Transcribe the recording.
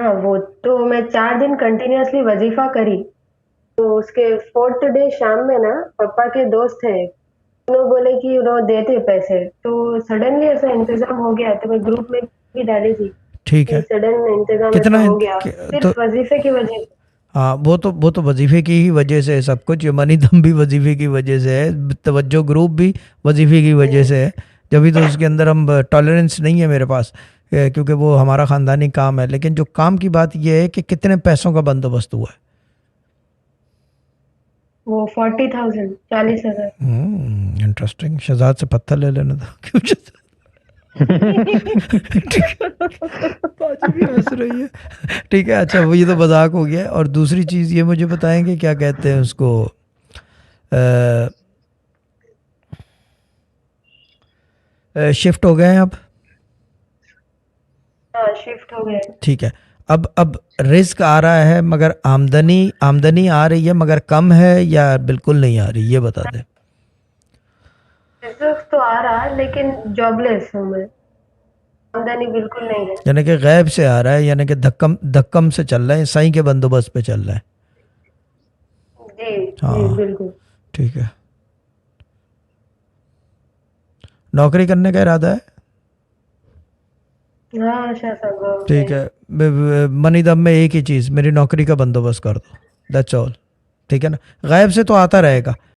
हाँ, वो तो मैं 4 दिन कंटिन्यूअसली वजीफा करी। तो उसके 4th डे शाम में ना पापा के दोस्त है, उन्होंने बोले कि उन्होंने देते पैसे, तो सडनली ऐसा इंतजाम हो गया, तो मैं ग्रुप में भी डाली थी ठीक कि है। सडन इंतजाम ऐसा कितना हो गया तो सिर्फ वजीफे की वजह से। हाँ, वो तो वजीफे की ही वजह से है सब कुछ। ये मनी दम भी वजीफे की वजह से है, तवज्जो ग्रुप भी वजीफे की वजह हम्म, से है। जब भी तो उसके अंदर हम टॉलरेंस नहीं है मेरे पास, क्योंकि वो हमारा ख़ानदानी काम है। लेकिन जो काम की बात ये है कि कितने पैसों का बंदोबस्त हुआ है। वो 40,000, 40,000। इंटरेस्टिंग। शहजाद से पत्थर ले लेना था क्यों ठीक है, बाजी भी हंस रही है। ठीक है, अच्छा, वो ये तो मजाक हो गया। और दूसरी चीज़ ये मुझे बताएंगे, क्या कहते हैं उसको, शिफ्ट हो गए हैं अब? हाँ, शिफ्ट हो गए। ठीक है। अब रिस्क आ रहा है, मगर आमदनी आमदनी आ रही है मगर कम है या बिल्कुल नहीं आ रही, ये बता दे। रिजल्ट तो आ रहा है लेकिन जॉबलेस हूँ मैं, आमदनी बिल्कुल नहीं है। यानी कि गैब से आ रहा है, यानी कि धक्कम धक्कम से चल रहा है, सही के बंदोबस्त पे चल रहा है। जी जी हाँ, बिल्कुल। ठीक है। नौकरी करने का इरादा है? हाँ, आशा सब ठीक सही। है। मनी दम में एक ही चीज़, मेरी नौकरी का बंदोबस्त कर दो, दैट्स ऑल। ठीक है ना? गायब से तो आता रहेगा।